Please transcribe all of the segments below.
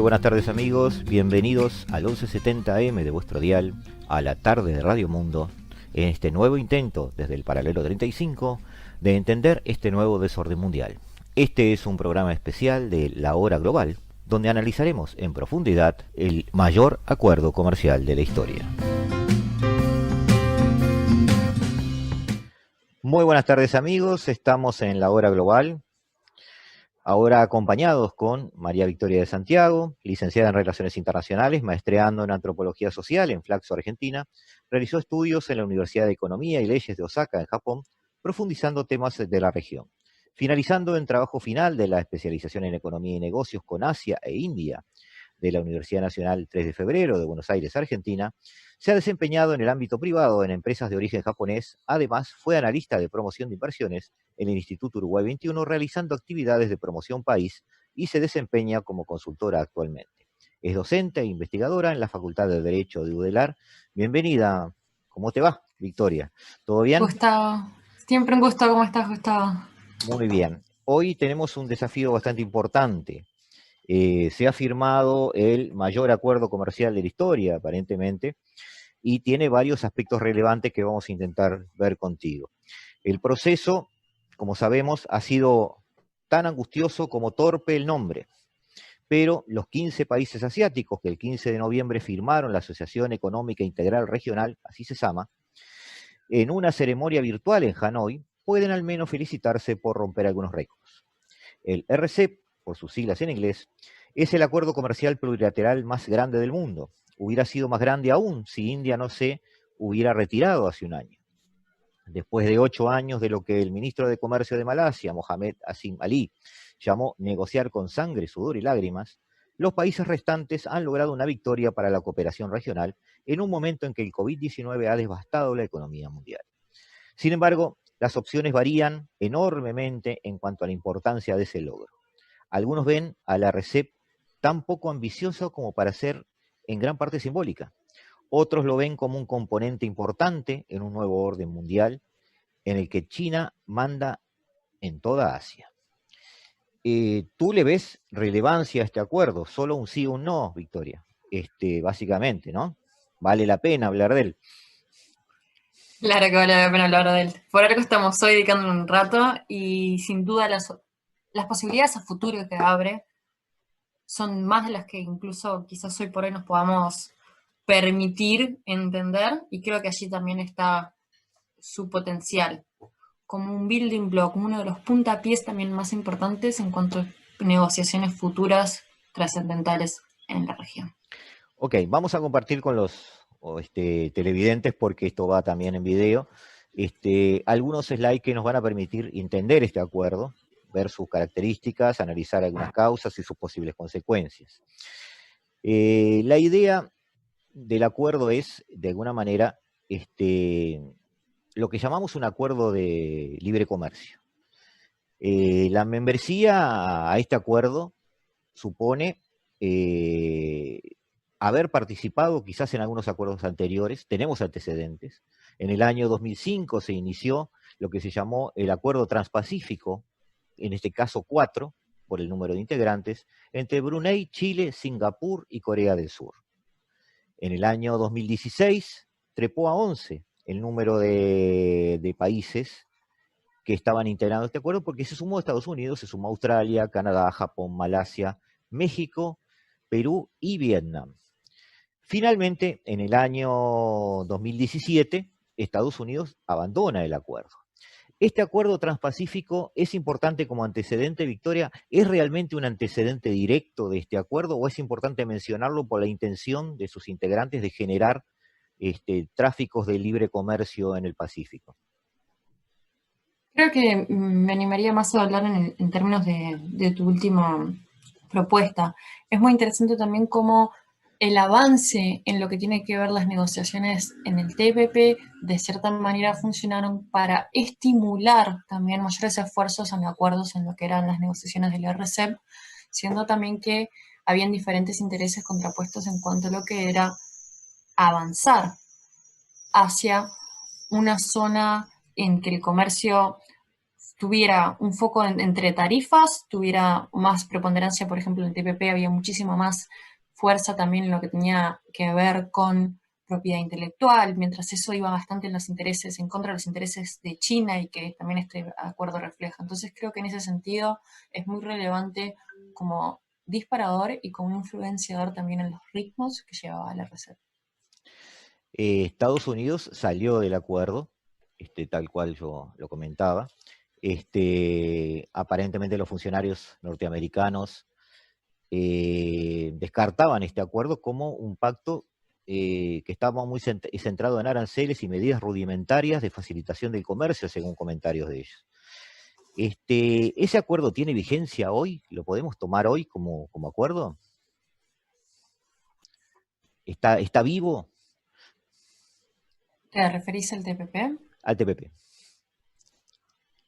buenas tardes amigos, bienvenidos al 1170 AM de vuestro dial, a la tarde de Radio Mundo, en este nuevo intento desde el paralelo 35 de entender este nuevo desorden mundial. Este es un programa especial de La Hora Global, donde analizaremos en profundidad el mayor acuerdo comercial de la historia. Muy buenas tardes amigos, estamos en La Hora Global, ahora acompañados con María Victoria de Santiago, licenciada en Relaciones Internacionales, maestreando en Antropología Social en Flaxo, Argentina. Realizó estudios en la Universidad de Economía y Leyes de Osaka, en Japón, profundizando temas de la región. Finalizando en trabajo final de la especialización en Economía y Negocios con Asia e India de la Universidad Nacional 3 de Febrero de Buenos Aires, Argentina, se ha desempeñado en el ámbito privado en empresas de origen japonés. Además, fue analista de promoción de inversiones en el Instituto Uruguay 21, realizando actividades de promoción país, y se desempeña como consultora actualmente. Es docente e investigadora en la Facultad de Derecho de UDELAR. Bienvenida. ¿Cómo te va, Victoria? ¿Todo bien? Gustavo, siempre un gusto. ¿Cómo estás, Gustavo? Muy bien. Hoy tenemos un desafío bastante importante. Se ha firmado el mayor acuerdo comercial de la historia, aparentemente, y tiene varios aspectos relevantes que vamos a intentar ver contigo. El proceso, como sabemos, ha sido tan angustioso como torpe el nombre, pero los 15 países asiáticos que el 15 de noviembre firmaron la Asociación Económica Integral Regional, así se llama, en una ceremonia virtual en Hanoi, pueden al menos felicitarse por romper algunos récords. El RCEP, por sus siglas en inglés, es el acuerdo comercial plurilateral más grande del mundo. Hubiera sido más grande aún si India no se hubiera retirado hace un año. Después de 8 años de lo que el ministro de Comercio de Malasia, Mohamed Asim Ali, llamó negociar con sangre, sudor y lágrimas, los países restantes han logrado una victoria para la cooperación regional en un momento en que el COVID-19 ha devastado la economía mundial. Sin embargo, las opciones varían enormemente en cuanto a la importancia de ese logro. Algunos ven a la RCEP tan poco ambiciosa como para ser en gran parte simbólica. Otros lo ven como un componente importante en un nuevo orden mundial en el que China manda en toda Asia. ¿Tú le ves relevancia a este acuerdo? Solo un sí o un no, Victoria. Básicamente, ¿no? Vale la pena hablar de él. Claro que vale la pena hablar de él. Por algo estamos hoy dedicando un rato y sin duda las posibilidades a futuro que abre son más de las que incluso quizás hoy por hoy nos podamos permitir entender, y creo que allí también está su potencial como un building block, como uno de los puntapiés también más importantes en cuanto a negociaciones futuras trascendentales en la región. Ok, vamos a compartir con los televidentes, porque esto va también en video, algunos slides que nos van a permitir entender este acuerdo, ver sus características, analizar algunas causas y sus posibles consecuencias. La idea del acuerdo es, de alguna manera, lo que llamamos un acuerdo de libre comercio. La membresía a este acuerdo supone haber participado quizás en algunos acuerdos anteriores. Tenemos antecedentes. En el año 2005 se inició lo que se llamó el Acuerdo Transpacífico, en este caso 4, por el número de integrantes, entre Brunei, Chile, Singapur y Corea del Sur. En el año 2016 trepó a 11 el número de países que estaban integrando este acuerdo, porque se sumó Estados Unidos, se sumó Australia, Canadá, Japón, Malasia, México, Perú y Vietnam. Finalmente, en el año 2017, Estados Unidos abandona el acuerdo. ¿Este acuerdo transpacífico es importante como antecedente, Victoria? ¿Es realmente un antecedente directo de este acuerdo o es importante mencionarlo por la intención de sus integrantes de generar tráficos de libre comercio en el Pacífico? Creo que me animaría más a hablar en términos de tu última propuesta. Es muy interesante también cómo el avance en lo que tiene que ver las negociaciones en el TPP de cierta manera funcionaron para estimular también mayores esfuerzos en acuerdos en lo que eran las negociaciones del RCEP, siendo también que habían diferentes intereses contrapuestos en cuanto a lo que era avanzar hacia una zona en que el comercio tuviera un foco entre tarifas, tuviera más preponderancia, por ejemplo, en el TPP había muchísimo más fuerza también en lo que tenía que ver con propiedad intelectual, mientras eso iba bastante en los intereses, en contra de los intereses de China y que también este acuerdo refleja. Entonces creo que en ese sentido es muy relevante como disparador y como influenciador también en los ritmos que llevaba la receta. Estados Unidos salió del acuerdo, tal cual yo lo comentaba. Aparentemente los funcionarios norteamericanos descartaban este acuerdo como un pacto que estaba muy centrado en aranceles y medidas rudimentarias de facilitación del comercio, según comentarios de ellos. ¿Ese acuerdo tiene vigencia hoy? ¿Lo podemos tomar hoy como acuerdo? ¿Está vivo? ¿Te referís al TPP? Al TPP.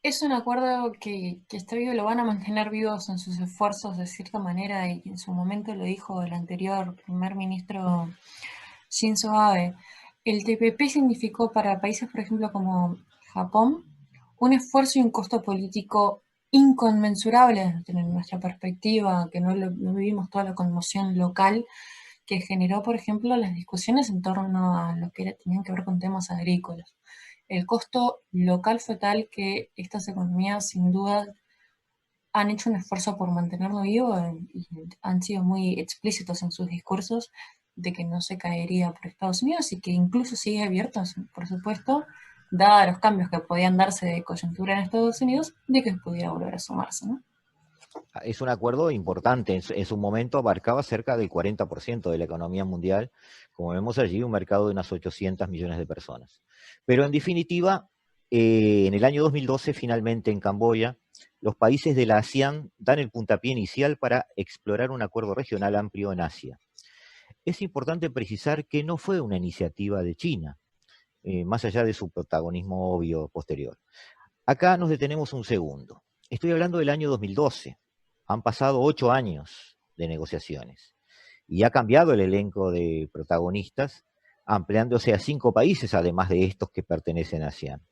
Es un acuerdo que está vivo, lo van a mantener vivos en sus esfuerzos de cierta manera y en su momento lo dijo el anterior primer ministro Shinzo Abe. El TPP significó para países, por ejemplo, como Japón, un esfuerzo y un costo político inconmensurable desde nuestra perspectiva, que no vivimos toda la conmoción local que generó, por ejemplo, las discusiones en torno a lo que tenían que ver con temas agrícolas. El costo local fue tal que estas economías sin duda han hecho un esfuerzo por mantenerlo vivo y han sido muy explícitos en sus discursos de que no se caería por Estados Unidos y que incluso sigue abierto, por supuesto, dada los cambios que podían darse de coyuntura en Estados Unidos, de que pudiera volver a sumarse, ¿no? Es un acuerdo importante, en su momento abarcaba cerca del 40% de la economía mundial, como vemos allí, un mercado de unas 800 millones de personas. Pero en definitiva, en el año 2012, finalmente en Camboya, los países de la ASEAN dan el puntapié inicial para explorar un acuerdo regional amplio en Asia. Es importante precisar que no fue una iniciativa de China, más allá de su protagonismo obvio posterior. Acá nos detenemos un segundo. Estoy hablando del año 2012. Han pasado 8 años de negociaciones y ha cambiado el elenco de protagonistas, ampliándose a 5 países, además de estos que pertenecen a ASEAN.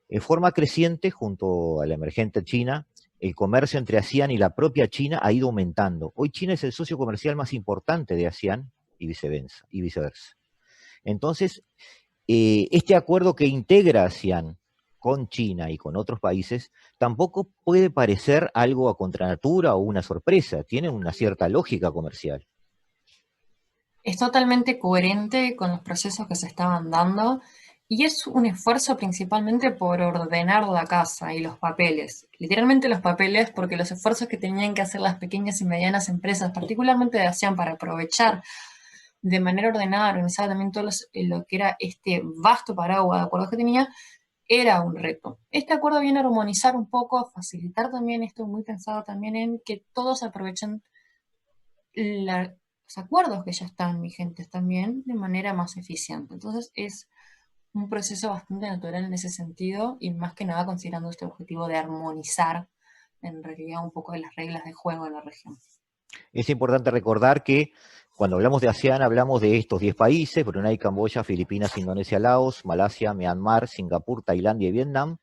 En forma creciente, junto a la emergente China, el comercio entre ASEAN y la propia China ha ido aumentando. Hoy China es el socio comercial más importante de ASEAN y viceversa. Entonces, este acuerdo que integra ASEAN con China y con otros países, tampoco puede parecer algo a contranatura o una sorpresa, tiene una cierta lógica comercial. Es totalmente coherente con los procesos que se estaban dando y es un esfuerzo principalmente por ordenar la casa y los papeles. Literalmente los papeles, porque los esfuerzos que tenían que hacer las pequeñas y medianas empresas, particularmente de ASEAN, para aprovechar de manera ordenada, organizada también todo lo que era este vasto paraguas de acuerdos que tenía, era un reto. Este acuerdo viene a armonizar un poco, a facilitar también esto, muy pensado también en que todos aprovechen los acuerdos que ya están vigentes también de manera más eficiente. Entonces es un proceso bastante natural en ese sentido y más que nada considerando este objetivo de armonizar en realidad un poco de las reglas de juego en la región. Es importante recordar que cuando hablamos de ASEAN hablamos de estos 10 países: Brunei, Camboya, Filipinas, Indonesia, Laos, Malasia, Myanmar, Singapur, Tailandia y Vietnam,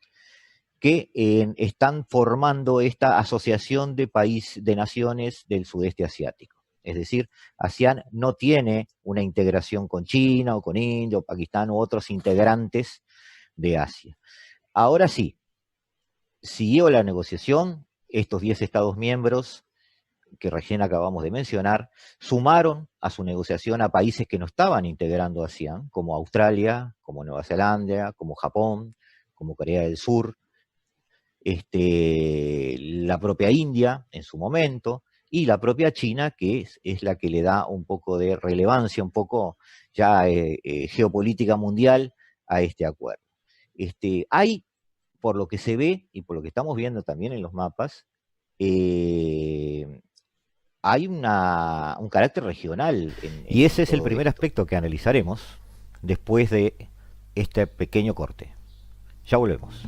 que están formando esta asociación de naciones del sudeste asiático. Es decir, ASEAN no tiene una integración con China o con India o Pakistán u otros integrantes de Asia. Ahora sí, siguió la negociación, estos 10 Estados miembros que recién acabamos de mencionar, sumaron a su negociación a países que no estaban integrando ASEAN, como Australia, como Nueva Zelanda, como Japón, como Corea del Sur, la propia India en su momento, y la propia China, que es la que le da un poco de relevancia, un poco ya geopolítica mundial a este acuerdo. Hay, por lo que se ve y por lo que estamos viendo también en los mapas, hay un carácter regional. Y ese es el primer aspecto que analizaremos después de este pequeño corte. Ya volvemos.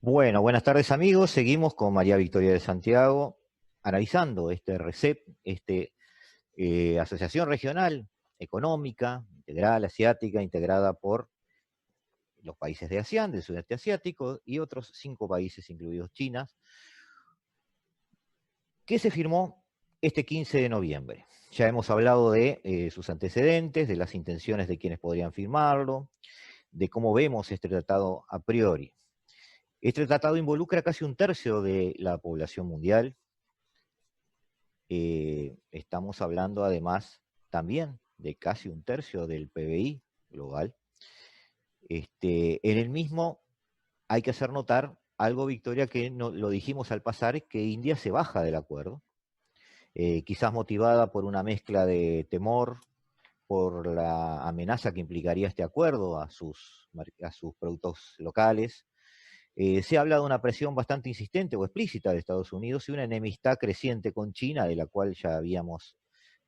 Bueno, buenas tardes amigos. Seguimos con María Victoria de Santiago, analizando este RCEP, Asociación Regional Económica Integral Asiática, integrada por los países de ASEAN, del sudeste asiático, y otros 5 países, incluidos China, que se firmó este 15 de noviembre. Ya hemos hablado de sus antecedentes, de las intenciones de quienes podrían firmarlo, de cómo vemos este tratado a priori. Este tratado involucra casi un tercio de la población mundial. Estamos hablando además también de casi un tercio del PBI global. En el mismo hay que hacer notar algo, Victoria, que no, lo dijimos al pasar, que India se baja del acuerdo, quizás motivada por una mezcla de temor, por la amenaza que implicaría este acuerdo a sus productos locales. Se habla de una presión bastante insistente o explícita de Estados Unidos y una enemistad creciente con China, de la cual ya habíamos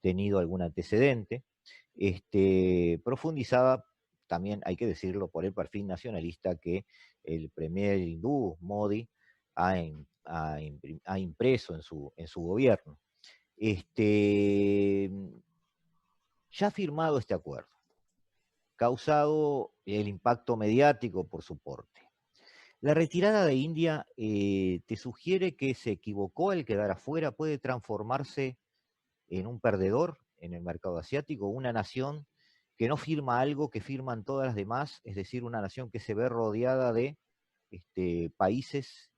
tenido algún antecedente, profundizada también, hay que decirlo, por el perfil nacionalista que el premier hindú Modi ha impreso en su gobierno. Este, ya firmado este acuerdo, causado el impacto mediático por su porte. La retirada de India te sugiere que se equivocó al quedar afuera, puede transformarse en un perdedor en el mercado asiático, una nación que no firma algo que firman todas las demás, es decir, una nación que se ve rodeada de países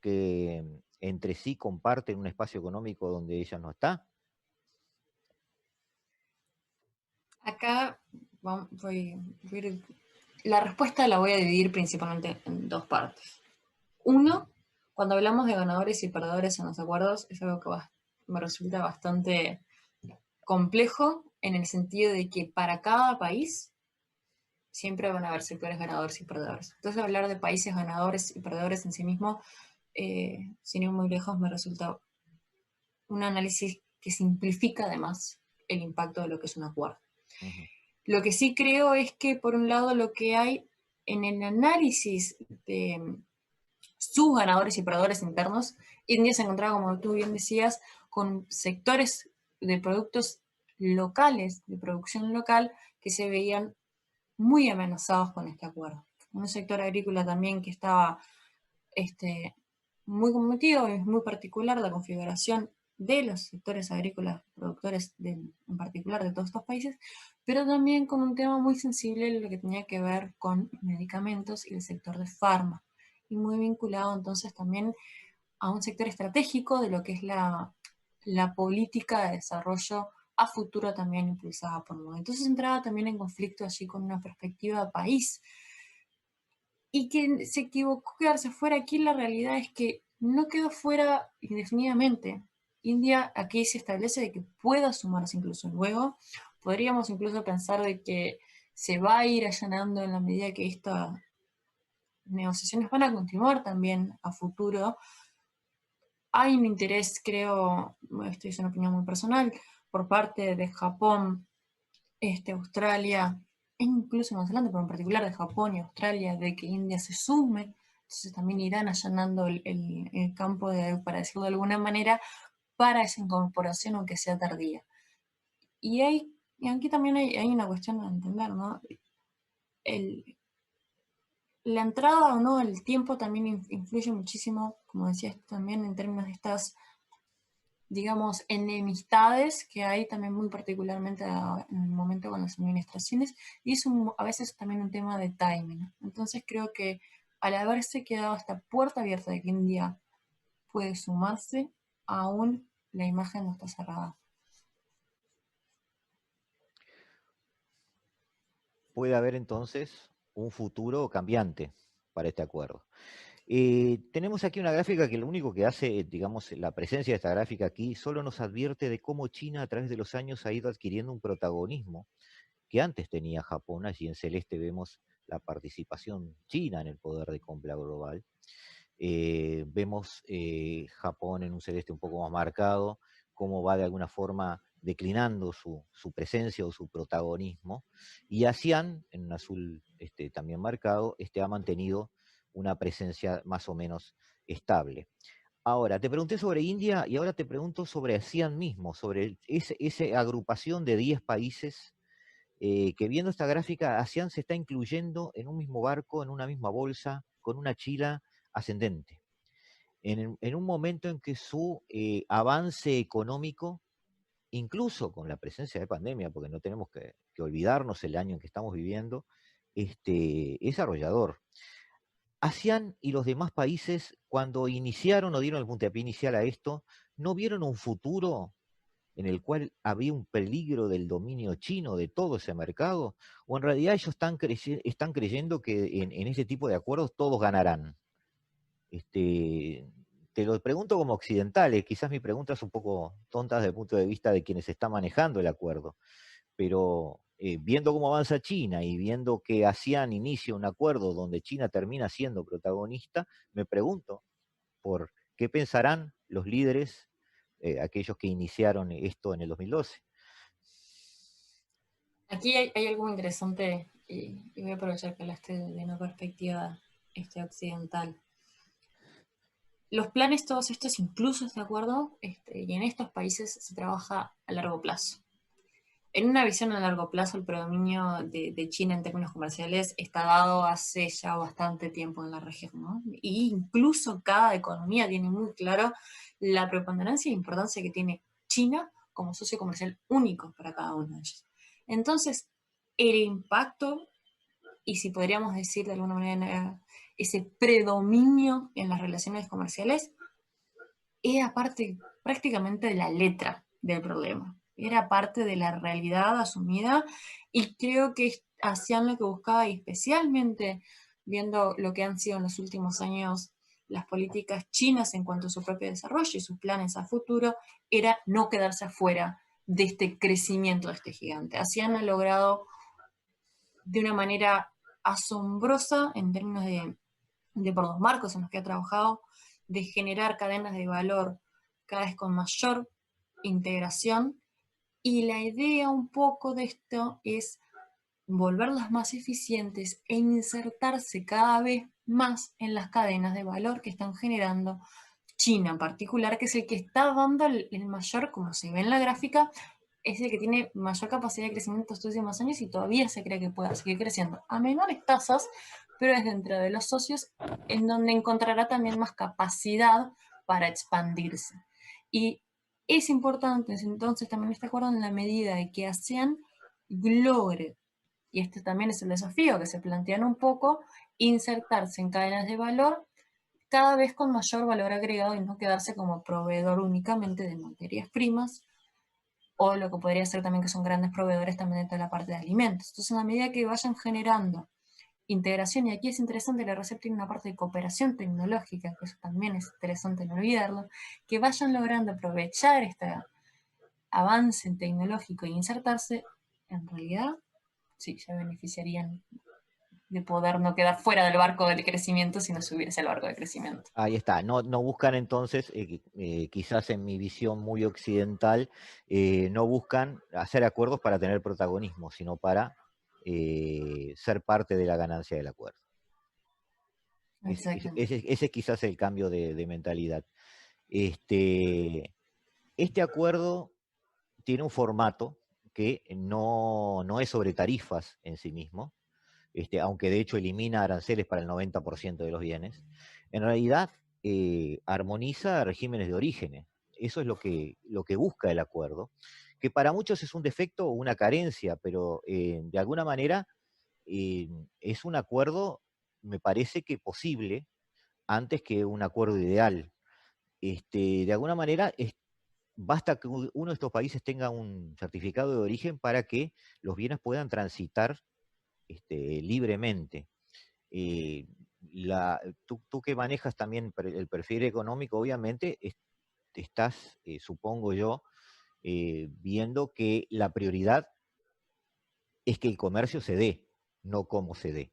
que entre sí comparten un espacio económico donde ella no está. Acá la respuesta la voy a dividir principalmente en dos partes. Uno, cuando hablamos de ganadores y perdedores en los acuerdos, es algo que me resulta bastante complejo en el sentido de que para cada país siempre van a haber sectores ganadores y perdedores. Entonces, hablar de países ganadores y perdedores en sí mismo, sin ir muy lejos, me resulta un análisis que simplifica además el impacto de lo que es un acuerdo. Ujú. Lo que sí creo es que, por un lado, lo que hay en el análisis de sus ganadores y perdedores internos, India se encontraba, como tú bien decías, con sectores de productos locales, de producción local, que se veían muy amenazados con este acuerdo. Un sector agrícola también que estaba muy cometido, es muy particular la configuración de los sectores agrícolas productores en particular de todos estos países, pero también con un tema muy sensible lo que tenía que ver con medicamentos y el sector de farma, y muy vinculado entonces también a un sector estratégico de lo que es la política de desarrollo a futuro también impulsada por Modi. Entonces entraba también en conflicto allí con una perspectiva de país. Y que se equivocó quedarse fuera, aquí la realidad es que no quedó fuera indefinidamente. India aquí se establece de que pueda sumarse incluso luego. Podríamos incluso pensar de que se va a ir allanando en la medida que estas negociaciones van a continuar también a futuro. Hay un interés, creo, esto es una opinión muy personal, por parte de Japón, Australia, e incluso Nueva Zelanda, pero en particular de Japón y Australia, de que India se sume. Entonces también irán allanando el campo, para decirlo de alguna manera, para esa incorporación, aunque sea tardía. Y aquí también hay una cuestión a entender, ¿no? El, la entrada o no, el tiempo también influye muchísimo, como decías también, en términos de estas, digamos, enemistades que hay también muy particularmente en el momento con las administraciones, y es a veces también un tema de timing. Entonces creo que al haberse quedado esta puerta abierta de que India puede sumarse, aún la imagen no está cerrada. Puede haber entonces un futuro cambiante para este acuerdo. Tenemos aquí una gráfica que lo único que hace, digamos, la presencia de esta gráfica aquí, solo nos advierte de cómo China a través de los años ha ido adquiriendo un protagonismo que antes tenía Japón. Allí en celeste vemos la participación china en el poder de compra global. Vemos Japón en un celeste un poco más marcado, cómo va de alguna forma declinando su presencia o su protagonismo. Y ASEAN, en un azul también marcado, ha mantenido una presencia más o menos estable. Ahora, te pregunté sobre India y ahora te pregunto sobre ASEAN mismo, sobre esa agrupación de 10 países que viendo esta gráfica, ASEAN se está incluyendo en un mismo barco, en una misma bolsa, con una China ascendente. En un momento en que su avance económico, incluso con la presencia de pandemia, porque no tenemos que olvidarnos el año en que estamos viviendo, es arrollador. ASEAN y los demás países, cuando iniciaron o dieron el puntapié inicial a esto, no vieron un futuro en el cual había un peligro del dominio chino de todo ese mercado, o en realidad ellos están creyendo que en este tipo de acuerdos todos ganarán. Este, te lo pregunto como occidentales, quizás mi pregunta es un poco tonta desde el punto de vista de quienes están manejando el acuerdo, pero viendo cómo avanza China y viendo que ASEAN inicia un acuerdo donde China termina siendo protagonista, me pregunto por qué pensarán los líderes, aquellos que iniciaron esto en el 2012. Aquí hay algo interesante y voy a aprovechar que hablaste de una perspectiva occidental. Los planes todos estos, incluso de acuerdo, y en estos países se trabaja a largo plazo. En una visión a largo plazo, el predominio de China en términos comerciales está dado hace ya bastante tiempo en la región, ¿no? Y incluso cada economía tiene muy claro la preponderancia e importancia que tiene China como socio comercial único para cada uno de ellos. Entonces, el impacto, y si podríamos decir de alguna manera, ese predominio en las relaciones comerciales, era parte prácticamente de la letra del problema. Era parte de la realidad asumida y creo que hacían lo que buscaba, y especialmente viendo lo que han sido en los últimos años las políticas chinas en cuanto a su propio desarrollo y sus planes a futuro, era no quedarse afuera de este crecimiento de este gigante. ASEAN ha logrado de una manera asombrosa en términos de por los marcos en los que ha trabajado, de generar cadenas de valor cada vez con mayor integración. Y la idea un poco de esto es volverlas más eficientes e insertarse cada vez más en las cadenas de valor que están generando China en particular, que es el que está dando el mayor, como se ve en la gráfica, es el que tiene mayor capacidad de crecimiento estos últimos años y todavía se cree que pueda seguir creciendo a menores tasas, pero es dentro de los socios en donde encontrará también más capacidad para expandirse. Y es importante entonces también este acuerdo en la medida de que ASEAN logre, y este también es el desafío que se plantean un poco, insertarse en cadenas de valor cada vez con mayor valor agregado y no quedarse como proveedor únicamente de materias primas o lo que podría ser también que son grandes proveedores también de toda la parte de alimentos. Entonces, a medida que vayan generando integración, y aquí es interesante, la RCEP tiene una parte de cooperación tecnológica, que eso también es interesante no olvidarlo, que vayan logrando aprovechar este avance tecnológico e insertarse, en realidad, sí, se beneficiarían de poder no quedar fuera del barco del crecimiento, sino subirse al barco del crecimiento. Ahí está, no buscan entonces, quizás en mi visión muy occidental, no buscan hacer acuerdos para tener protagonismo, sino para ser parte de la ganancia del acuerdo. Exactamente. Ese es quizás el cambio de mentalidad. Este acuerdo tiene un formato que no es sobre tarifas en sí mismo, aunque de hecho elimina aranceles para el 90% de los bienes. En realidad armoniza regímenes de orígenes. Eso es lo que busca el acuerdo, que para muchos es un defecto o una carencia, pero de alguna manera es un acuerdo, me parece que posible, antes que un acuerdo ideal. De alguna manera, basta que uno de estos países tenga un certificado de origen para que los bienes puedan transitar libremente. Eh, tú que manejas también el perfil económico, obviamente, estás, supongo yo, viendo que la prioridad es que el comercio se dé, no cómo se dé.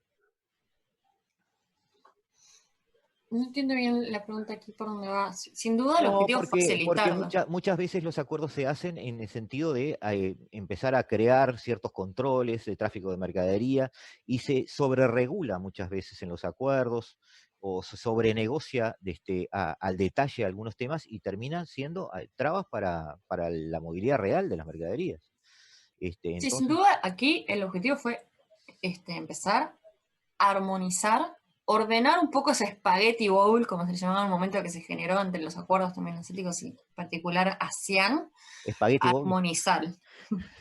No entiendo bien la pregunta aquí por dónde va. Sin duda el No, objetivo es porque facilitarlo. muchas veces los acuerdos se hacen en el sentido de empezar a crear ciertos controles de tráfico de mercadería y se sobreregula muchas veces en los acuerdos. o se sobrenegocia al detalle algunos temas y terminan siendo trabas para la movilidad real de las mercaderías. Sí, sin Entonces, duda, aquí el objetivo fue empezar a armonizar, ordenar un poco ese spaghetti bowl, como se llamaba en el momento que se generó entre los acuerdos también asiáticos y en particular ASEAN, espagueti bowl, armonizar.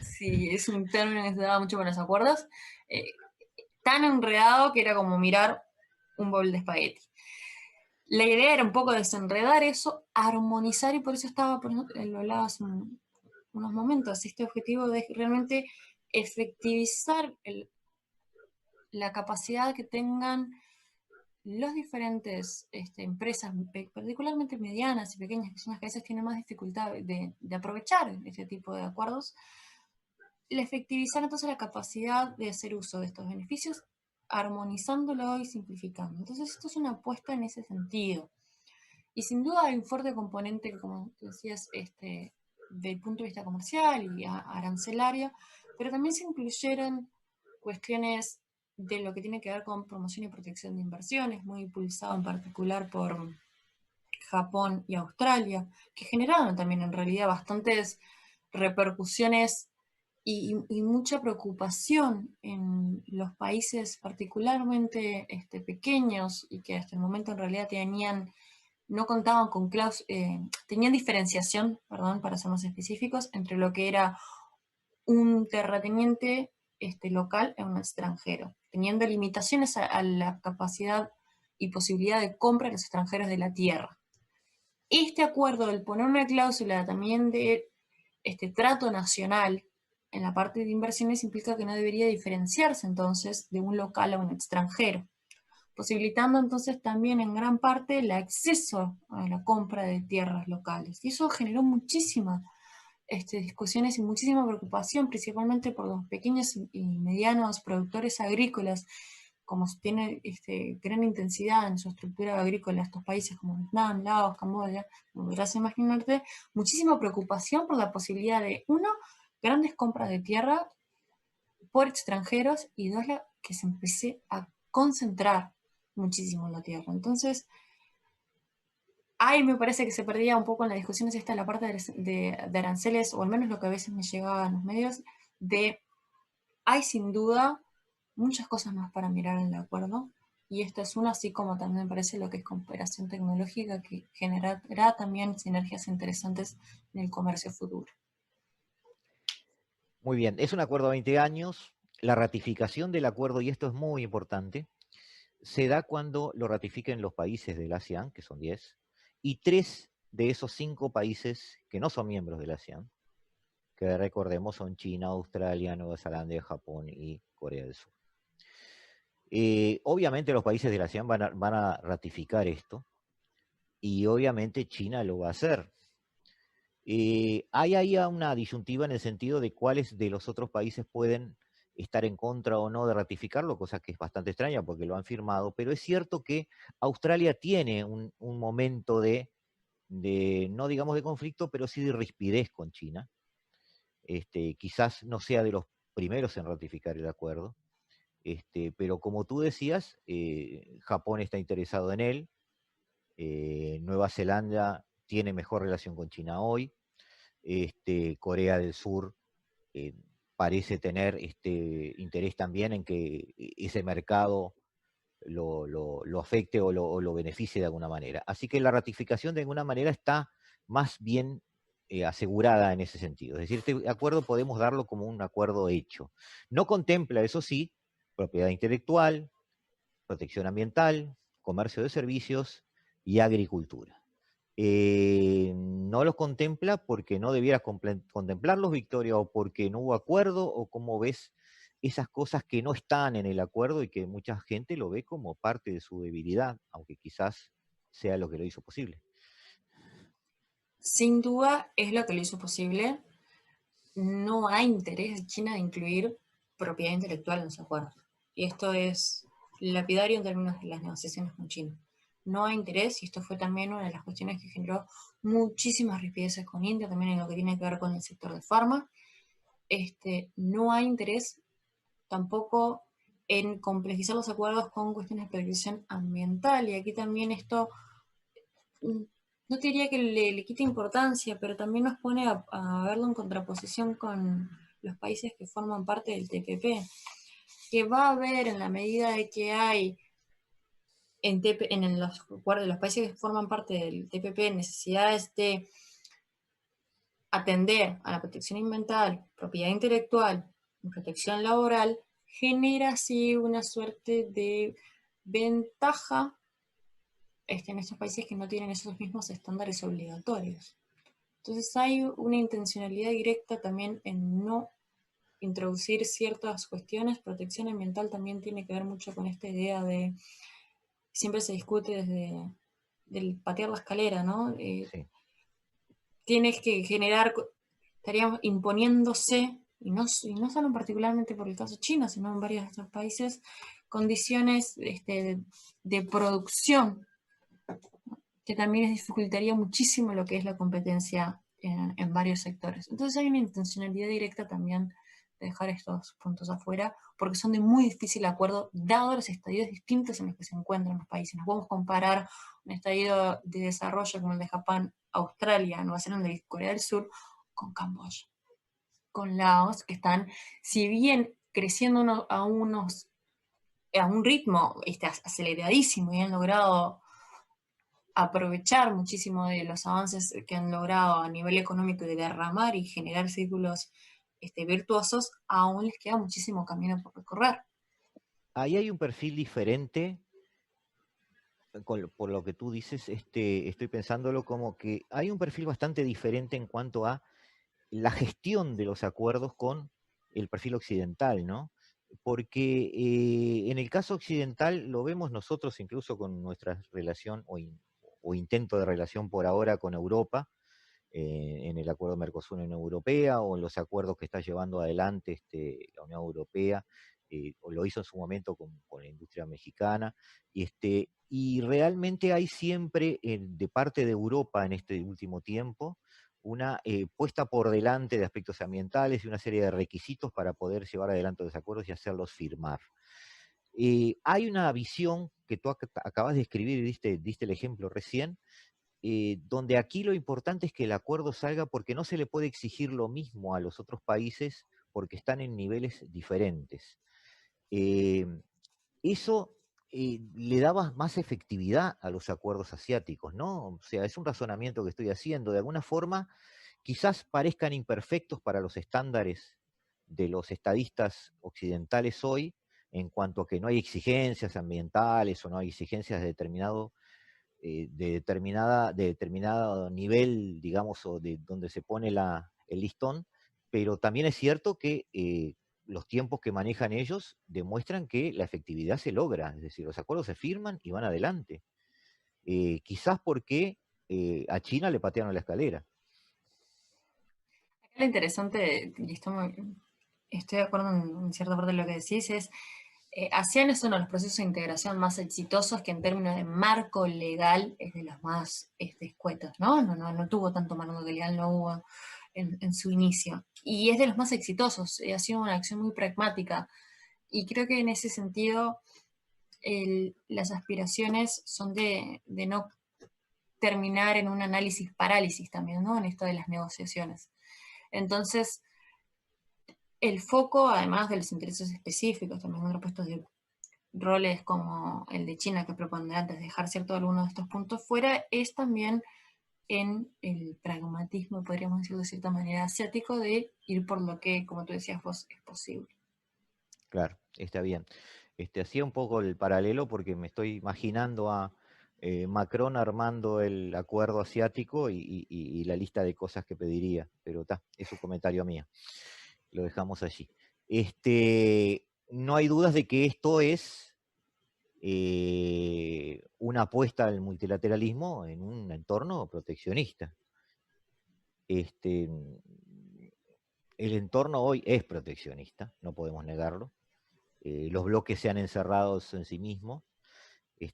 Sí, es un término que se daba mucho con los acuerdos, tan enredado que era como mirar un bowl de espagueti. La idea era un poco desenredar eso, armonizar, y por eso estaba, lo hablaba hace unos momentos, este objetivo de realmente efectivizar la capacidad que tengan las diferentes empresas, particularmente medianas y pequeñas, que son las que a veces tienen más dificultad de aprovechar este tipo de acuerdos, el efectivizar entonces la capacidad de hacer uso de estos beneficios, armonizándolo y simplificando. Entonces esto es una apuesta en ese sentido. Y sin duda hay un fuerte componente, como tú decías, del punto de vista comercial y arancelario, pero también se incluyeron cuestiones de lo que tiene que ver con promoción y protección de inversiones, muy impulsado en particular por Japón y Australia, que generaron también en realidad bastantes repercusiones y mucha preocupación en los países particularmente pequeños y que hasta el momento en realidad no contaban con tenían diferenciación, perdón, para ser más específicos, entre lo que era un terrateniente local en un extranjero, teniendo limitaciones a la capacidad y posibilidad de compra de los extranjeros de la tierra. Este acuerdo, el poner una cláusula también de trato nacional en la parte de inversiones, implica que no debería diferenciarse entonces de un local a un extranjero, posibilitando entonces también en gran parte el acceso a la compra de tierras locales. Y eso generó muchísimas discusiones y muchísima preocupación, principalmente por los pequeños y medianos productores agrícolas, como tiene gran intensidad en su estructura agrícola estos países como Vietnam, Laos, Camboya, como podrás imaginarte, muchísima preocupación por la posibilidad de, uno, grandes compras de tierra por extranjeros, y dos, que se empiece a concentrar muchísimo en la tierra. Entonces, ahí me parece que se perdía un poco en las discusiones la parte de aranceles, o al menos lo que a veces me llegaba en los medios, hay sin duda muchas cosas más para mirar en el acuerdo, y esto es uno, así como también me parece lo que es cooperación tecnológica, que generará también sinergias interesantes en el comercio futuro. muy bien, es un acuerdo a 20 años, la ratificación del acuerdo, y esto es muy importante, se da cuando lo ratifiquen los países del ASEAN, que son 10, y 3 de esos 5 países que no son miembros del ASEAN, que recordemos son China, Australia, Nueva Zelanda, Japón y Corea del Sur. Obviamente los países de la ASEAN van a ratificar esto, y obviamente China lo va a hacer. Hay ahí una disyuntiva en el sentido de cuáles de los otros países pueden estar en contra o no de ratificarlo, cosa que es bastante extraña porque lo han firmado, pero es cierto que Australia tiene un momento no digamos de conflicto, pero sí de rispidez con China. Quizás no sea de los primeros en ratificar el acuerdo, pero como tú decías, Japón está interesado en él, Nueva Zelanda tiene mejor relación con China hoy, Corea del Sur eh, parece tener interés también en que ese mercado lo afecte o lo beneficie de alguna manera. Así que la ratificación de alguna manera está más bien asegurada en ese sentido. Es decir, este acuerdo podemos darlo como un acuerdo hecho. No contempla, eso sí, propiedad intelectual, protección ambiental, comercio de servicios y agricultura. No los contempla porque no debiera contemplarlos, Victoria, o porque no hubo acuerdo, o como ves esas cosas que no están en el acuerdo y que mucha gente lo ve como parte de su debilidad, aunque quizás sea lo que lo hizo posible. Sin duda es lo que lo hizo posible. No hay interés de China de incluir propiedad intelectual en los acuerdos. Y esto es lapidario en términos de las negociaciones con China. No hay interés, y esto fue también una de las cuestiones que generó muchísimas rispideces con India, también en lo que tiene que ver con el sector de farma. No hay interés tampoco en complejizar los acuerdos con cuestiones de protección ambiental. Y aquí también esto, no te diría que le quita importancia, pero también nos pone a verlo en contraposición con los países que forman parte del TPP, que va a haber en la medida de que hay en los países que forman parte del TPP necesidades de atender a la protección ambiental, propiedad intelectual, protección laboral, genera así una suerte de ventaja en estos países que no tienen esos mismos estándares obligatorios. Entonces hay una intencionalidad directa también en no introducir ciertas cuestiones. Protección ambiental también tiene que ver mucho con esta idea de, siempre se discute desde del patear la escalera, ¿no? Sí. Tienes que generar, estaríamos imponiéndose, y no solo particularmente por el caso chino, sino en varios de estos países, condiciones de producción que también dificultaría muchísimo lo que es la competencia en varios sectores. Entonces hay una intencionalidad directa también de dejar estos puntos afuera, porque son de muy difícil acuerdo, dado los estadios distintos en los que se encuentran los países. Nos podemos comparar un estadio de desarrollo como el de Japón, Australia, Nueva Zelanda y Corea del Sur, con Camboya, con Laos, que están, si bien creciendo a un ritmo aceleradísimo y han logrado aprovechar muchísimo de los avances que han logrado a nivel económico de derramar y generar círculos virtuosos, aún les queda muchísimo camino por recorrer. Ahí hay un perfil diferente, por lo que tú dices, estoy pensándolo como que hay un perfil bastante diferente en cuanto a la gestión de los acuerdos con el perfil occidental, ¿no? Porque en el caso occidental lo vemos nosotros incluso con nuestra relación o intento de relación por ahora con Europa, en el acuerdo Mercosur-Unión Europea o en los acuerdos que está llevando adelante la Unión Europea, o lo hizo en su momento con la industria mexicana, y realmente hay siempre de parte de Europa en este último tiempo una puesta por delante de aspectos ambientales y una serie de requisitos para poder llevar adelante los acuerdos y hacerlos firmar. Hay una visión que tú acabas de escribir y diste el ejemplo recién, donde aquí lo importante es que el acuerdo salga porque no se le puede exigir lo mismo a los otros países porque están en niveles diferentes. Eh, Eso le daba más efectividad a los acuerdos asiáticos, ¿no? O sea, es un razonamiento que estoy haciendo. De alguna forma, quizás parezcan imperfectos para los estándares de los estadistas occidentales hoy, en cuanto a que no hay exigencias ambientales o no hay exigencias de determinado nivel, digamos, o de donde se pone el listón, pero también es cierto que los tiempos que manejan ellos demuestran que la efectividad se logra, es decir, los acuerdos se firman y van adelante. Quizás porque a China le patearon la escalera. Acá lo interesante, y estoy de acuerdo en cierta parte de lo que decís, es ASEAN es uno de los procesos de integración más exitosos que en términos de marco legal es de los más escuetos, ¿no? No tuvo tanto marco legal, no hubo en su inicio. Y es de los más exitosos, ha sido una acción muy pragmática. Y creo que en ese sentido las aspiraciones son de no terminar en un análisis parálisis también, ¿no? En esto de las negociaciones. Entonces, el foco, además de los intereses específicos, también otros puestos de roles como el de China, que propone antes dejar cierto algunos de estos puntos fuera, es también en el pragmatismo, podríamos decirlo de cierta manera, asiático, de ir por lo que, como tú decías vos, es posible. Claro, está bien. Hacía un poco el paralelo porque me estoy imaginando a Macron armando el acuerdo asiático y la lista de cosas que pediría, pero está, es un comentario mío. Lo dejamos allí. No hay dudas de que esto es una apuesta al multilateralismo en un entorno proteccionista. El entorno hoy es proteccionista, no podemos negarlo. Los bloques se han encerrado en sí mismos,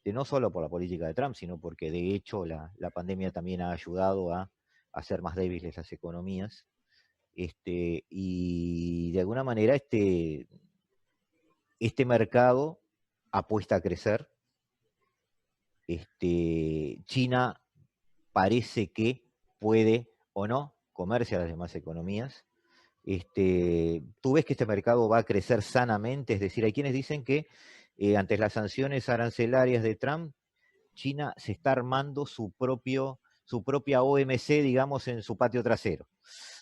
no solo por la política de Trump, sino porque de hecho la pandemia también ha ayudado a hacer más débiles las economías. Y de alguna manera este mercado apuesta a crecer. China parece que puede o no comerse a las demás economías. Tú ves que este mercado va a crecer sanamente, es decir, hay quienes dicen que ante las sanciones arancelarias de Trump, China se está armando su propia OMC, digamos, en su patio trasero.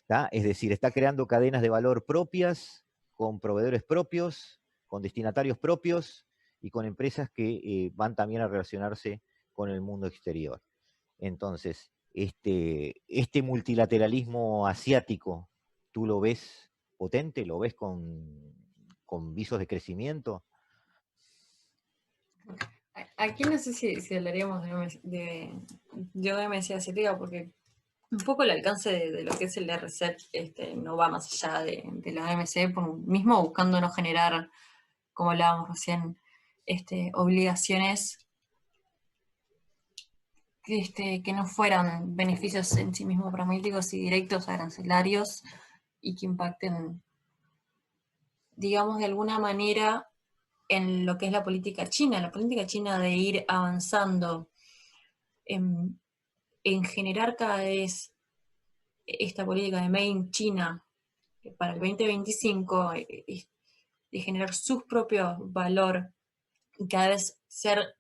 ¿Tá? Es decir, está creando cadenas de valor propias, con proveedores propios, con destinatarios propios y con empresas que van también a relacionarse con el mundo exterior. Entonces, este multilateralismo asiático, ¿tú lo ves potente? ¿Lo ves con visos de crecimiento? Aquí no sé si hablaríamos de OMC asiática, porque un poco el alcance de lo que es el RCEP no va más allá de la OMC, mismo buscando no generar, como hablábamos recién, obligaciones que no fueran beneficios en sí mismos pragmáticos y directos arancelarios y que impacten, digamos, de alguna manera en lo que es la política china de ir avanzando en generar cada vez esta política de Made in China para el 2025, de generar sus propios valor y cada vez ser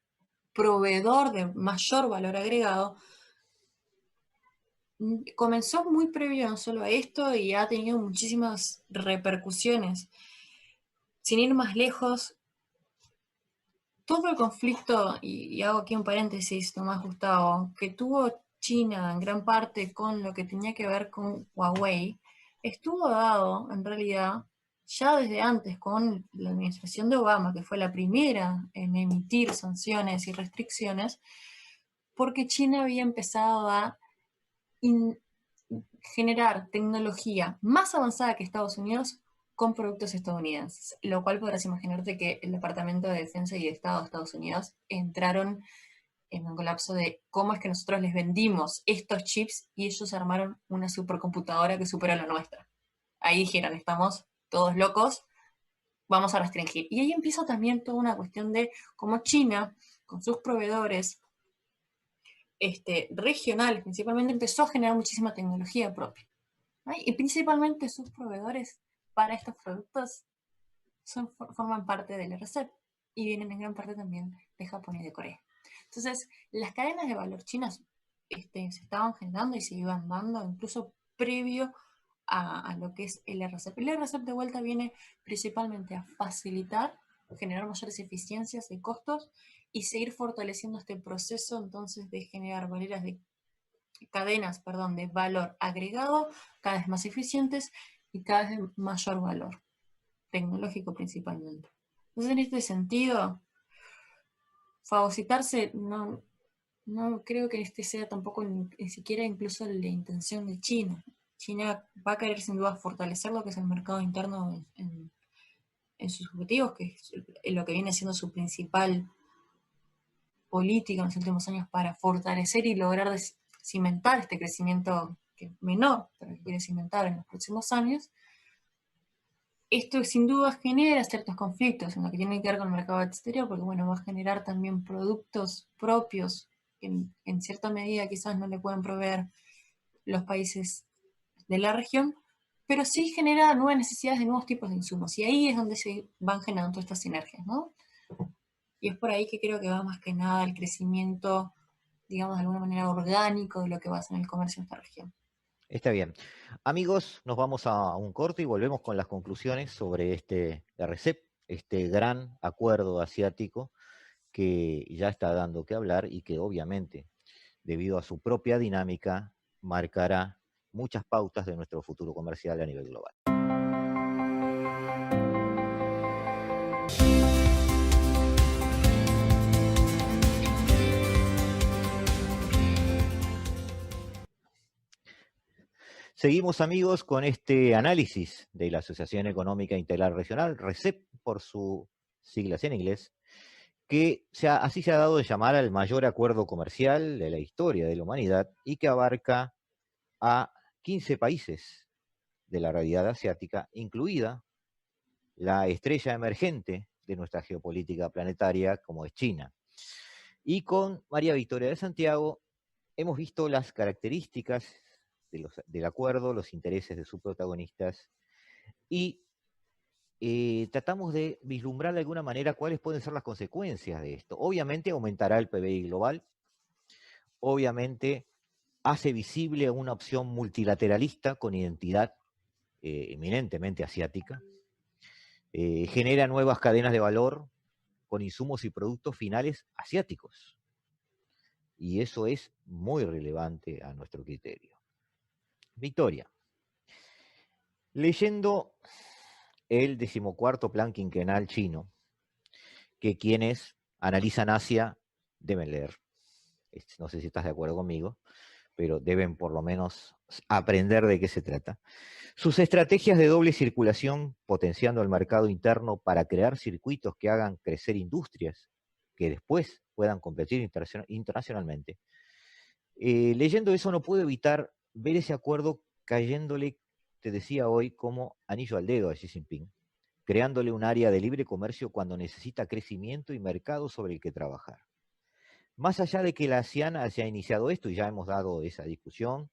proveedor de mayor valor agregado, comenzó muy previo no solo a esto y ha tenido muchísimas repercusiones. Sin ir más lejos, todo el conflicto, y hago aquí un paréntesis, Tomás Gustavo, que tuvo China en gran parte con lo que tenía que ver con Huawei, estuvo dado en realidad ya desde antes con la administración de Obama, que fue la primera en emitir sanciones y restricciones, porque China había empezado a generar tecnología más avanzada que Estados Unidos con productos estadounidenses, lo cual podrás imaginarte que el Departamento de Defensa y de Estado de Estados Unidos entraron en un colapso de cómo es que nosotros les vendimos estos chips y ellos armaron una supercomputadora que supera la nuestra. Ahí dijeron, estamos todos locos, vamos a restringir. Y ahí empieza también toda una cuestión de cómo China, con sus proveedores regionales, principalmente empezó a generar muchísima tecnología propia. ¿No? Y principalmente sus proveedores para estos productos forman parte del RCEP y vienen en gran parte también de Japón y de Corea. Entonces, las cadenas de valor chinas se estaban generando y se iban dando incluso previo a lo que es el RCEP. El RCEP de vuelta viene principalmente a facilitar, generar mayores eficiencias de costos y seguir fortaleciendo este proceso entonces de generar cadenas de valor agregado cada vez más eficientes y cada vez de mayor valor, tecnológico principalmente. Entonces, en este sentido, fagocitarse no creo que sea tampoco ni siquiera incluso la intención de China. China va a querer sin duda fortalecer lo que es el mercado interno en sus objetivos, que es lo que viene siendo su principal política en los últimos años para fortalecer y lograr cimentar este crecimiento que menor, pero que quiere cimentar en los próximos años. Esto sin duda genera ciertos conflictos en lo que tiene que ver con el mercado exterior, porque bueno, va a generar también productos propios que en cierta medida quizás no le pueden proveer los países de la región, pero sí genera nuevas necesidades de nuevos tipos de insumos. Y ahí es donde se van generando todas estas sinergias, ¿no? Y es por ahí que creo que va más que nada el crecimiento, digamos, de alguna manera orgánico de lo que va a ser el comercio en esta región. Está bien. Amigos, nos vamos a un corte y volvemos con las conclusiones sobre este RCEP, este gran acuerdo asiático que ya está dando que hablar y que obviamente, debido a su propia dinámica, marcará muchas pautas de nuestro futuro comercial a nivel global. Seguimos, amigos, con este análisis de la Asociación Económica Integral Regional, RCEP por sus siglas en inglés, que así se ha dado de llamar al mayor acuerdo comercial de la historia de la humanidad y que abarca a 15 países de la realidad asiática, incluida la estrella emergente de nuestra geopolítica planetaria, como es China. Y con María Victoria de Santiago hemos visto las características del acuerdo, los intereses de sus protagonistas, y tratamos de vislumbrar de alguna manera cuáles pueden ser las consecuencias de esto. Obviamente aumentará el PBI global, obviamente hace visible una opción multilateralista con identidad eminentemente asiática, genera nuevas cadenas de valor con insumos y productos finales asiáticos. Y eso es muy relevante a nuestro criterio. Victoria, leyendo el 14º Plan Quinquenal chino, que quienes analizan Asia deben leer. No sé si estás de acuerdo conmigo, pero deben por lo menos aprender de qué se trata. Sus estrategias de doble circulación, potenciando el mercado interno para crear circuitos que hagan crecer industrias que después puedan competir internacionalmente. Leyendo eso no puedo evitar ver ese acuerdo cayéndole, te decía hoy, como anillo al dedo a Xi Jinping, creándole un área de libre comercio cuando necesita crecimiento y mercado sobre el que trabajar. Más allá de que la ASEAN haya iniciado esto, y ya hemos dado esa discusión,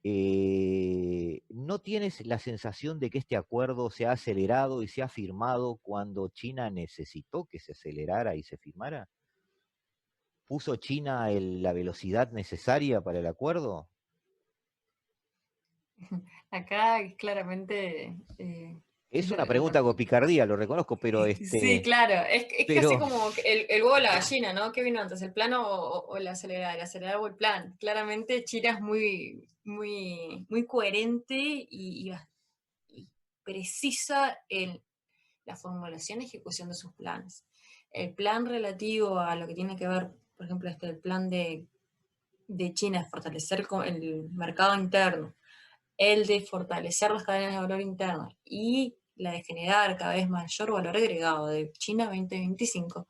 ¿no tienes la sensación de que este acuerdo se ha acelerado y se ha firmado cuando China necesitó que se acelerara y se firmara? ¿Puso China la velocidad necesaria para el acuerdo? Acá claramente Es una pregunta con picardía, lo reconozco, pero sí, claro, es casi pero como el huevo o la gallina, ¿no? ¿Qué vino antes, el plan o el acelerar o el plan? Claramente China es muy coherente y precisa en la formulación y ejecución de sus planes. El plan relativo a lo que tiene que ver, por ejemplo, el plan de China es fortalecer el mercado interno, el de fortalecer las cadenas de valor internas y la de generar cada vez mayor valor agregado de China 2025,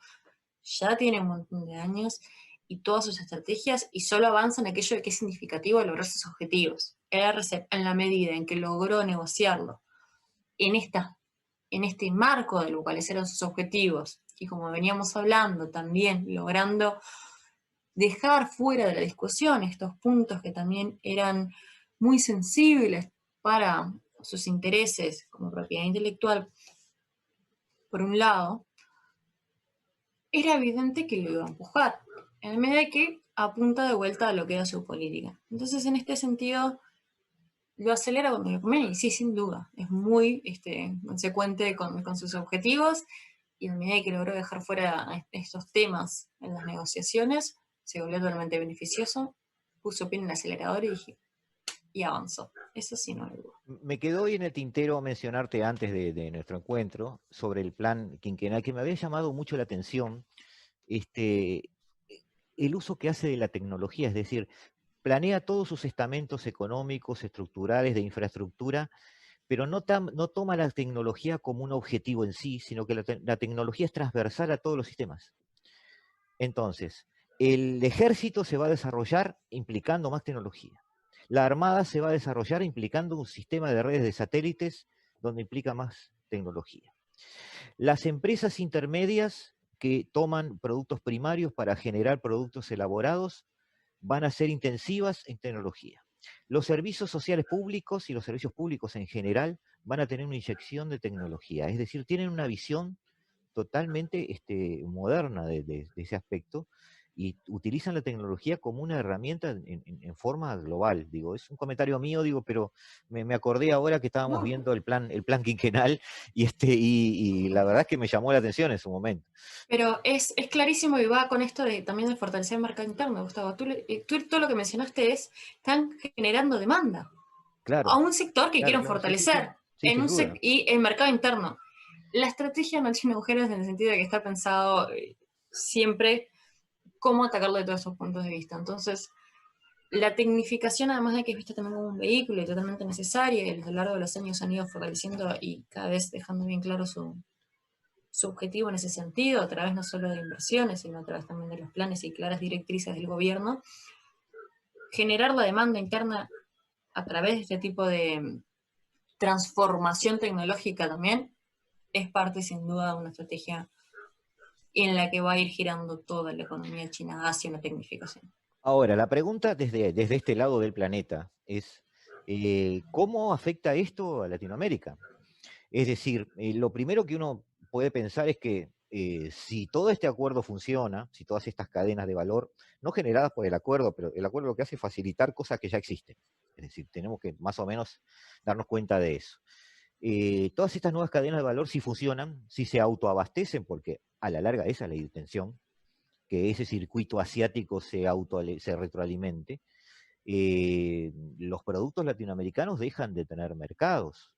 ya tiene un montón de años y todas sus estrategias y solo avanza en aquello de que es significativo lograr sus objetivos. El RCEP, en la medida en que logró negociarlo en, en este marco de lo cuales eran sus objetivos y como veníamos hablando también logrando dejar fuera de la discusión estos puntos que también eran muy sensibles para sus intereses como propiedad intelectual, por un lado, era evidente que lo iba a empujar, en medida que apunta de vuelta a lo que era su política. Entonces, en este sentido, lo acelera cuando lo conviene, y sí, sin duda, es muy consecuente con sus objetivos, y en medida que logró dejar fuera estos temas en las negociaciones, se volvió totalmente beneficioso, puso pie en el acelerador y avanzó. Eso sí, no hay duda. me quedó hoy en el tintero mencionarte antes de nuestro encuentro sobre el plan quinquenal que me había llamado mucho la atención, este, el uso que hace de la tecnología, es decir, planea todos sus estamentos económicos, estructurales, de infraestructura, pero no toma la tecnología como un objetivo en sí, sino que la tecnología es transversal a todos los sistemas. Entonces, el ejército se va a desarrollar implicando más tecnología. La armada se va a desarrollar implicando un sistema de redes de satélites donde implica más tecnología. Las empresas intermedias que toman productos primarios para generar productos elaborados van a ser intensivas en tecnología. Los servicios sociales públicos y los servicios públicos en general van a tener una inyección de tecnología, es decir, tienen una visión totalmente moderna de ese aspecto y utilizan la tecnología como una herramienta en forma global. Digo, es un comentario mío, digo, pero me acordé ahora que estábamos No, viendo el plan quinquenal y la verdad es que me llamó la atención en su momento. pero es clarísimo y va con esto también de fortalecer el mercado interno, Gustavo. Tú todo lo que mencionaste están generando demanda a Claro, un sector que claro, quieren claro, sí, sí, sí, fortalecer sí, sin duda. y el mercado interno. La estrategia no tiene agujeros en el sentido de que está pensado siempre cómo atacarlo de todos esos puntos de vista. Entonces, la tecnificación, además de que es vista también como un vehículo y totalmente necesaria, y a lo largo de los años han ido fortaleciendo y cada vez dejando bien claro su objetivo en ese sentido, a través no solo de inversiones, sino a través también de los planes y claras directrices del gobierno, generar la demanda interna a través de este tipo de transformación tecnológica también es parte sin duda de una estrategia en la que va a ir girando toda la economía china hacia una tecnificación. Ahora, la pregunta desde este lado del planeta es, ¿cómo afecta esto a Latinoamérica? Es decir, lo primero que uno puede pensar es que si todo este acuerdo funciona, si todas estas cadenas de valor, no generadas por el acuerdo, pero el acuerdo lo que hace es facilitar cosas que ya existen. Es decir, tenemos que más o menos darnos cuenta de eso. Todas estas nuevas cadenas de valor, si funcionan, si se autoabastecen, porque a la larga esa es la intención, que ese circuito asiático se retroalimente, los productos latinoamericanos dejan de tener mercados.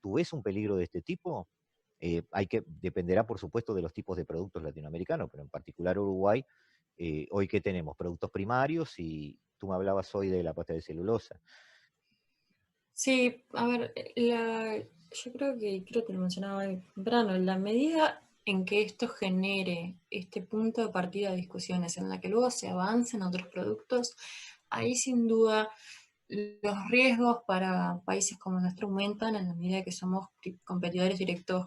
¿Tú ves un peligro de este tipo? Dependerá, por supuesto, de los tipos de productos latinoamericanos, pero en particular Uruguay, hoy que tenemos productos primarios y tú me hablabas hoy de la pasta de celulosa. Sí, a ver, yo creo que lo mencionaba muy temprano, en la medida en que esto genere este punto de partida de discusiones en la que luego se avancen otros productos, ahí sin duda los riesgos para países como el nuestro aumentan en la medida que somos competidores directos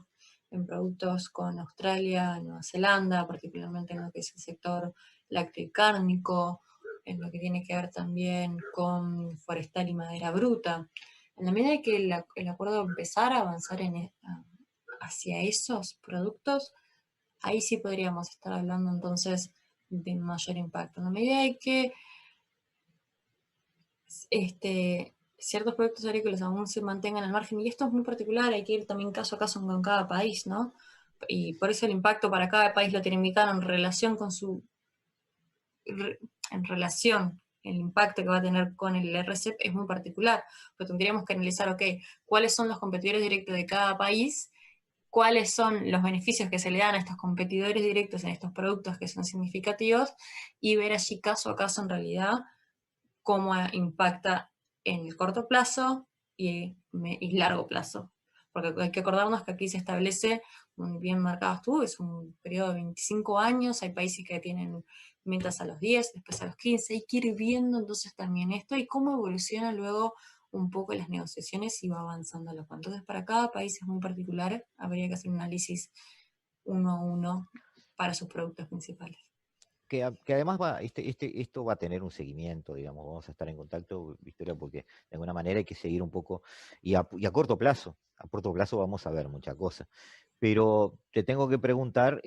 en productos con Australia, Nueva Zelanda, particularmente en lo que es el sector lácteo y cárnico, en lo que tiene que ver también con forestal y madera bruta. En la medida que el acuerdo empezara a avanzar hacia esos productos, ahí sí podríamos estar hablando entonces de mayor impacto. En la medida de que ciertos productos agrícolas aún se mantengan al margen, y esto es muy particular, hay que ir también caso a caso con cada país, ¿no? Y por eso el impacto para cada país latinoamericano en relación con en relación el impacto que va a tener con el RCEP es muy particular, porque tendríamos que analizar, ok, cuáles son los competidores directos de cada país, cuáles son los beneficios que se le dan a estos competidores directos en estos productos que son significativos, y ver allí caso a caso en realidad cómo impacta en el corto plazo y largo plazo. Porque hay que acordarnos que aquí se establece, muy bien marcado tú, es un periodo de 25 años, hay países que tienen metas a los 10, después a los 15, hay que ir viendo entonces también esto y cómo evoluciona luego un poco las negociaciones y va avanzando lo cual. Entonces, para cada país es muy particular, habría que hacer un análisis uno a uno para sus productos principales. Que además esto va a tener un seguimiento, digamos, vamos a estar en contacto, Victoria, porque de alguna manera hay que seguir un poco, y a corto plazo vamos a ver mucha cosa. Pero te tengo que preguntar,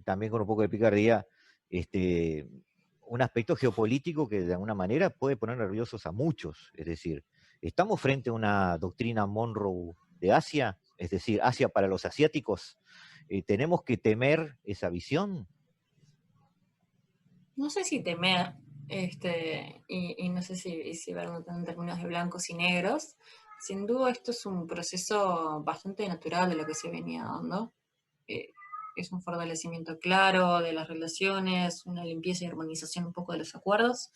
también con un poco de picardía, este, un aspecto geopolítico que de alguna manera puede poner nerviosos a muchos, es decir, estamos frente a una doctrina Monroe de Asia, es decir, Asia para los asiáticos, ¿tenemos que temer esa visión? No sé si temer, y no sé si verlo en términos de blancos y negros. Sin duda esto es un proceso bastante natural de lo que se venía dando. Eh, es un fortalecimiento claro de las relaciones, una limpieza y armonización un poco de los acuerdos.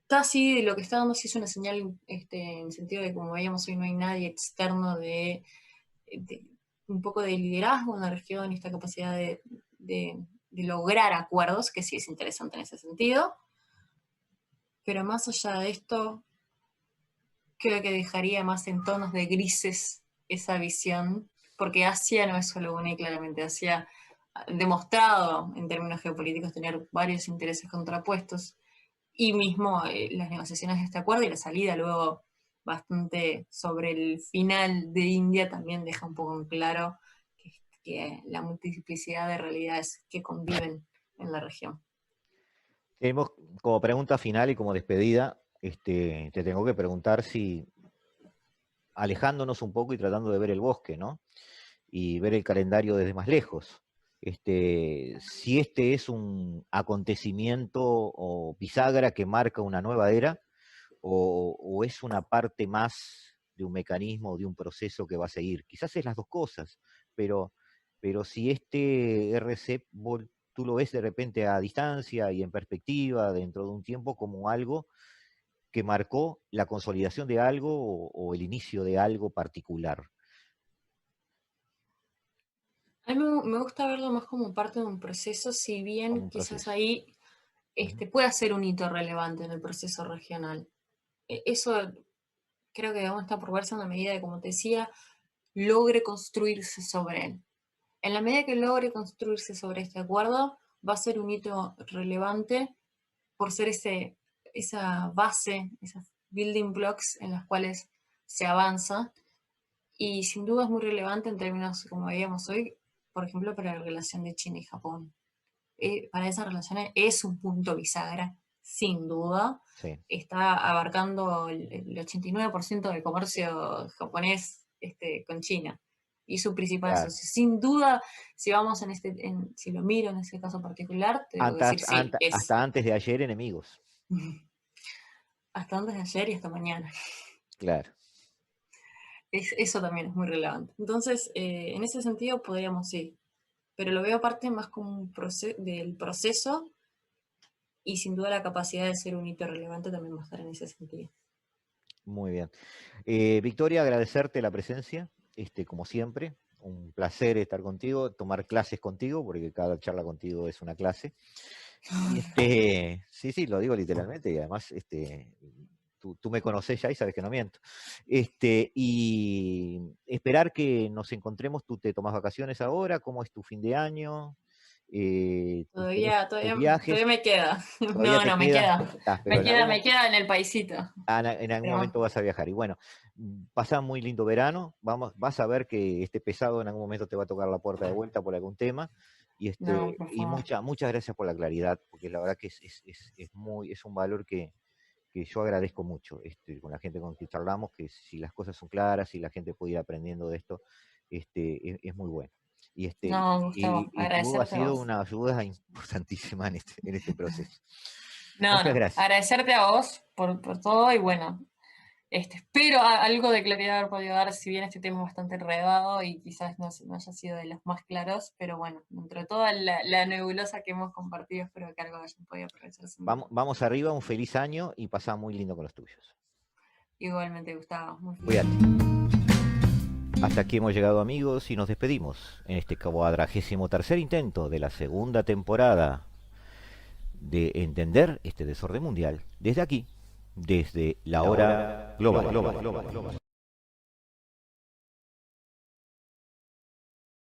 Casi de lo que está dando sí es una señal, en el sentido de como veíamos hoy no hay nadie externo de un poco de liderazgo en la región y esta capacidad de lograr acuerdos, que sí es interesante en ese sentido. Pero más allá de esto, creo que dejaría más en tonos de grises esa visión, porque Asia no es solo una y claramente Asia ha demostrado en términos geopolíticos tener varios intereses contrapuestos y mismo las negociaciones de este acuerdo y la salida luego bastante sobre el final de India también deja un poco en claro que la multiplicidad de realidades que conviven en la región. Tenemos como pregunta final y como despedida, te tengo que preguntar si, alejándonos un poco y tratando de ver el bosque, ¿no? Y ver el calendario desde más lejos. Si este es un acontecimiento o bisagra que marca una nueva era, o es una parte más de un mecanismo, de un proceso que va a seguir. Quizás es las dos cosas, pero, pero si este RC tú lo ves de repente a distancia y en perspectiva dentro de un tiempo como algo que marcó la consolidación de algo o el inicio de algo particular. A mí me gusta verlo más como parte de un proceso, si Como bien un quizás proceso. ahí Ujú. pueda ser un hito relevante en el proceso regional. Eso creo que aún está por verse en la medida de, como te decía, logre construirse sobre él. En la medida que logre construirse sobre este acuerdo, va a ser un hito relevante por ser esa base, esas building blocks en las cuales se avanza, y sin duda es muy relevante en términos, como veíamos hoy, por ejemplo, para la relación de China y Japón. Para esas relaciones es un punto bisagra, sin duda. Sí. Está abarcando el 89% del comercio japonés con China y su principal Claro. socio. Sin duda, si vamos si lo miro en ese caso particular, te debo decir sí, es Hasta antes de ayer, enemigos. hasta antes de ayer y hasta mañana. Claro. Eso también es muy relevante. Entonces, en ese sentido podríamos sí, pero lo veo parte más como del proceso, y sin duda la capacidad de ser un hito relevante también va a estar en ese sentido. Muy bien. Victoria, agradecerte la presencia, como siempre. Un placer estar contigo, tomar clases contigo, porque cada charla contigo es una clase. Y sí, sí, lo digo literalmente, y además tú me conocés ya y sabes que no miento. Y esperar que nos encontremos. ¿Tú te tomas vacaciones ahora? ¿Cómo es tu fin de año? Todavía, ¿Tus todavía, viajes? todavía me queda. ¿Todavía No, te no, me queda? queda. Pero Me queda en el paisito. en algún Pero, momento vas a viajar. Y bueno, pasa muy lindo verano. Vas a ver que este pesado en algún momento te va a tocar la puerta de vuelta por algún tema. no, por Y favor. muchas gracias por la claridad, porque la verdad que es un valor que yo agradezco mucho con la gente con quien charlamos, que si las cosas son claras, si la gente puede ir aprendiendo de esto, es muy bueno. No, Gustavo, Y tú has agradecerte a sido vos. una ayuda importantísima en este proceso. No, Muchas no, gracias. agradecerte a vos por todo, y bueno, espero algo de claridad haber podido dar, si bien este tema es bastante enredado y quizás no haya sido de los más claros, pero bueno, dentro de toda la nebulosa que hemos compartido, espero que algo hayan podido aprovechar sin duda. Vamos arriba, un feliz año y pasá muy lindo con los tuyos. Igualmente, Gustavo, muy feliz Cuídate. año. Hasta aquí hemos llegado, amigos, y nos despedimos en este 43º intento de la segunda temporada de entender este desorden mundial desde aquí, desde la hora global.